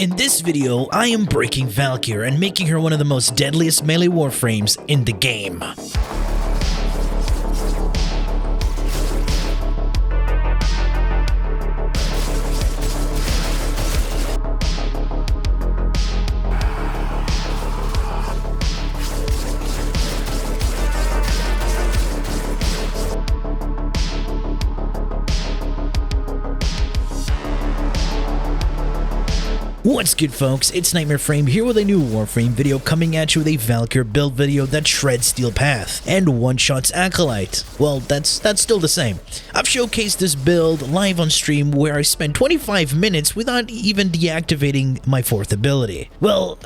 In this video, I am breaking Valkyr and making her one of the most deadliest melee warframes in the game. What's good, folks? It's NightmareFrame here with a new Warframe video, coming at you with a Valkyr build video that shreds Steel Path and one-shots Acolyte. Well, that's still the same. I've showcased this build live on stream where I spent 25 minutes without even deactivating my fourth ability. Well,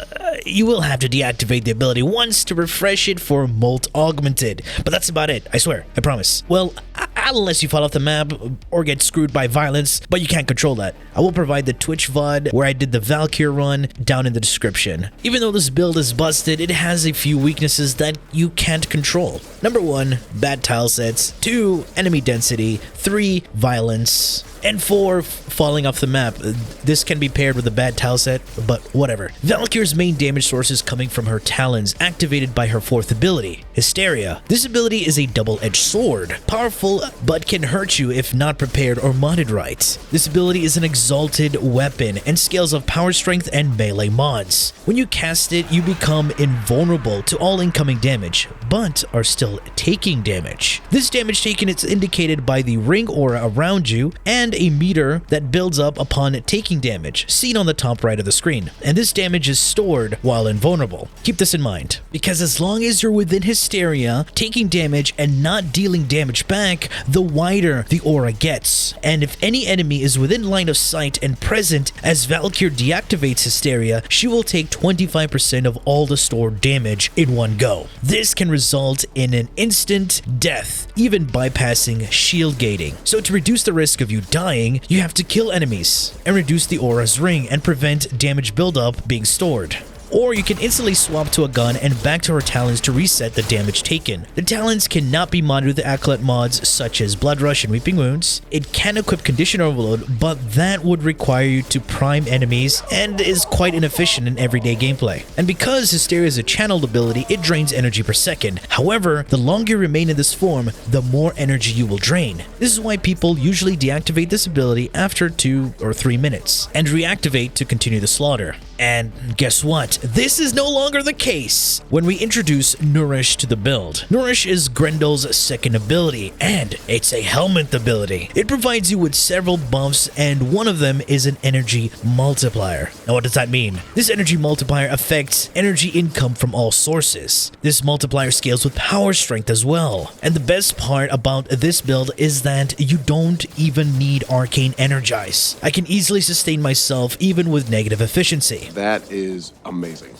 you will have to deactivate the ability once to refresh it for Molt Augmented, but that's about it, I swear, I promise. Well, unless you fall off the map or get screwed by violence, but you can't control that. I will provide the Twitch VOD where I did the Valkyr run down in the description. Even though this build is busted, it has a few weaknesses that you can't control. Number 1, bad tile sets. 2, enemy density. 3, violence. And 4, falling off the map. This can be paired with a bad tile set, but whatever. Valkyr's main damage source is coming from her talons, activated by her fourth ability, Hysteria. This ability is a double-edged sword, powerful but can hurt you if not prepared or modded right. This ability is an exalted weapon and scales of power strength and melee mods. When you cast it, you become invulnerable to all incoming damage, but are still taking damage. This damage taken is indicated by the ring aura around you and a meter that builds up upon taking damage, seen on the top right of the screen, and this damage is stored while invulnerable. Keep this in mind, because as long as you're within Hysteria, taking damage and not dealing damage back, the wider the aura gets. And if any enemy is within line of sight and present as Valkyr deactivates Hysteria, she will take 25% of all the stored damage in one go. This can result in an instant death, even bypassing shield gating. So to reduce the risk of you dying, you have to kill enemies and reduce the aura's ring and prevent damage buildup being stored. Or you can instantly swap to a gun and back to her talons to reset the damage taken. The talons cannot be modded with Acolyte mods such as Blood Rush and Weeping Wounds. It can equip Condition Overload, but that would require you to prime enemies and is quite inefficient in everyday gameplay. And because Hysteria is a channeled ability, it drains energy per second. However, the longer you remain in this form, the more energy you will drain. This is why people usually deactivate this ability after 2 or 3 minutes and reactivate to continue the slaughter. And guess what? This is no longer the case when we introduce Nourish to the build. Nourish is Grendel's second ability, and it's a helminthed ability. It provides you with several buffs, and one of them is an energy multiplier. Now, what does that mean? This energy multiplier affects energy income from all sources. This multiplier scales with power strength as well. And the best part about this build is that you don't even need Arcane Energize. I can easily sustain myself even with negative efficiency. That is amazing.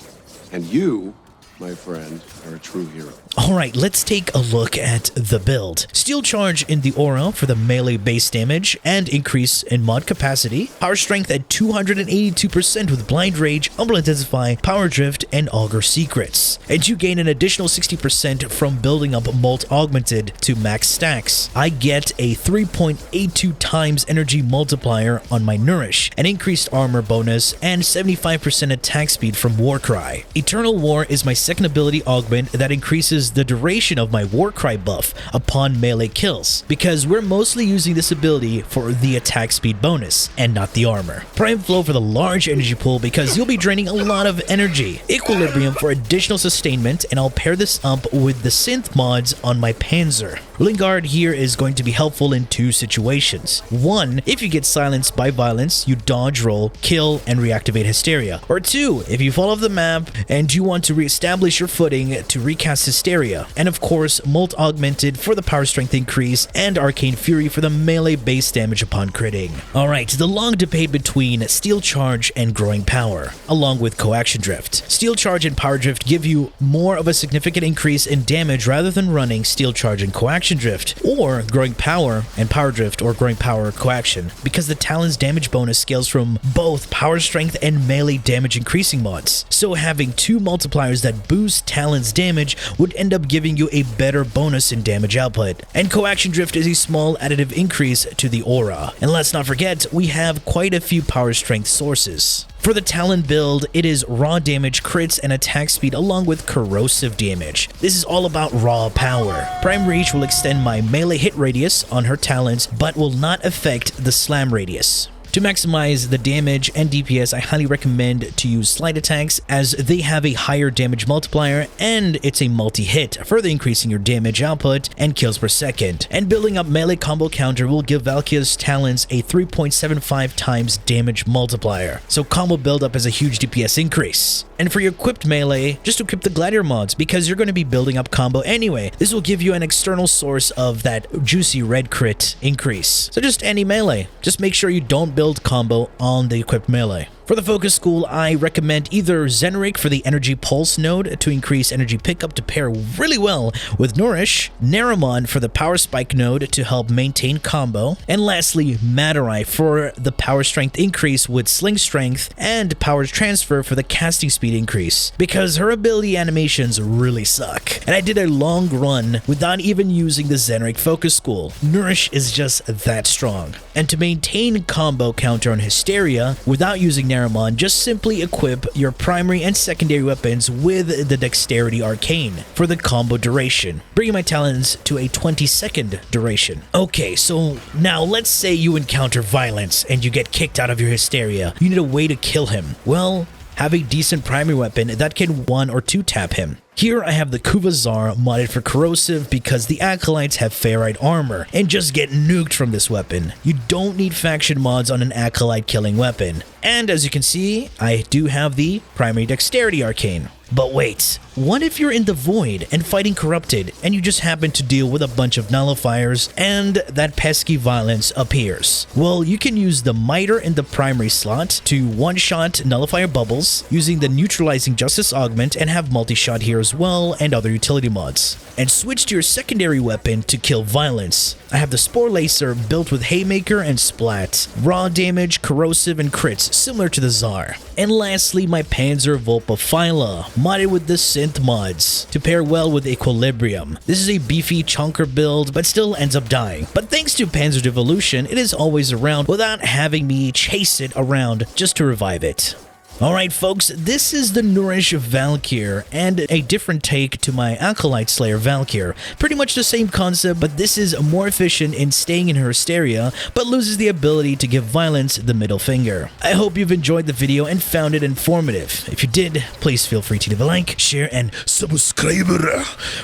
And you, my friend, are a true hero. Alright, let's take a look at the build. Steel Charge in the aura for the melee base damage and increase in mod capacity. Power Strength at 282% with Blind Rage, Umbral Intensify, Power Drift, and Augur Secrets. And you gain an additional 60% from building up Molt Augmented to max stacks. I get a 3.82 times energy multiplier on my Nourish, an increased armor bonus, and 75% attack speed from Warcry. Eternal War is my second ability augment that increases the duration of my Warcry buff upon melee kills, because we're mostly using this ability for the attack speed bonus and not the armor. Prime Flow for the large energy pool because you'll be draining a lot of energy. Equilibrium for additional sustainment, and I'll pair this up with the synth mods on my Panzer. Ruling Guard here is going to be helpful in 2 situations. 1, if you get silenced by violence, you dodge roll, kill, and reactivate Hysteria. Or 2, if you fall off the map and you want to reestablish your footing to recast Hysteria. And of course, Molt Augmented for the power strength increase and Arcane Fury for the melee base damage upon critting. Alright, the long debate between Steel Charge and Growing Power, along with Coaction Drift. Steel Charge and Power Drift give you more of a significant increase in damage rather than running Steel Charge and Coaction Drift, or Growing Power and Power Drift, or Growing Power Coaction, because the Talon's damage bonus scales from both power strength and melee damage increasing mods. So having 2 multipliers that boost Talon's damage would end up giving you a better bonus in damage output. And Coaction Drift is a small additive increase to the aura. And let's not forget, we have quite a few power strength sources. For the Talon build, it is raw damage, crits, and attack speed along with corrosive damage. This is all about raw power. Prime Reach will extend my melee hit radius on her Talons, but will not affect the slam radius. To maximize the damage and DPS, I highly recommend to use Slide Attacks as they have a higher damage multiplier and it's a multi-hit, further increasing your damage output and kills per second. And building up melee combo counter will give Valkyr's Talons a 3.75 times damage multiplier, so combo buildup has a huge DPS increase. And for your equipped melee, just equip the Gladiator mods because you're going to be building up combo anyway. This will give you an external source of that juicy red crit increase. So just any melee, just make sure you don't build combo on the equipped melee. For the focus school, I recommend either Zenrik for the energy pulse node to increase energy pickup to pair really well with Nourish, Naramon for the power spike node to help maintain combo, and lastly Madarai for the power strength increase with sling strength and power transfer for the casting speed increase, because her ability animations really suck. And I did a long run without even using the Zenrik focus school. Nourish is just that strong. And to maintain combo counter on Hysteria without using Naramon, just simply equip your primary and secondary weapons with the Dexterity Arcane for the combo duration, bringing my Talons to a 20-second duration. Okay, so now let's say you encounter violence and you get kicked out of your Hysteria. You need a way to kill him. Well, have a decent primary weapon that can 1 or 2 tap him. Here I have the Kuvazar modded for corrosive because the Acolytes have ferrite armor and just get nuked from this weapon. You don't need faction mods on an Acolyte killing weapon. And as you can see, I do have the primary Dexterity Arcane. But wait, what if you're in the Void and fighting Corrupted and you just happen to deal with a bunch of nullifiers and that pesky violence appears? Well, you can use the Miter in the primary slot to one-shot nullifier bubbles using the Neutralizing Justice Augment and have multi-shot here as well and other utility mods. And switch to your secondary weapon to kill violence. I have the Spore Lacer built with Haymaker and Splat, raw damage, corrosive, and crits similar to the Tsar. And lastly, my Panzer Volpophyla, modded with the synth mods to pair well with Equilibrium. This is a beefy chunker build, but still ends up dying. But thanks to Panzer Devolution, it is always around without having me chase it around just to revive it. Alright folks, this is the Nourish Valkyr and a different take to my Acolyte Slayer Valkyr. Pretty much the same concept, but this is more efficient in staying in her Hysteria, but loses the ability to give violence the middle finger. I hope you've enjoyed the video and found it informative. If you did, please feel free to leave a like, share, and subscribe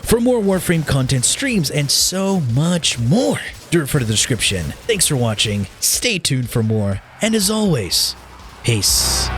for more Warframe content, streams, and so much more. Do refer to the description. Thanks for watching, stay tuned for more, and as always, peace.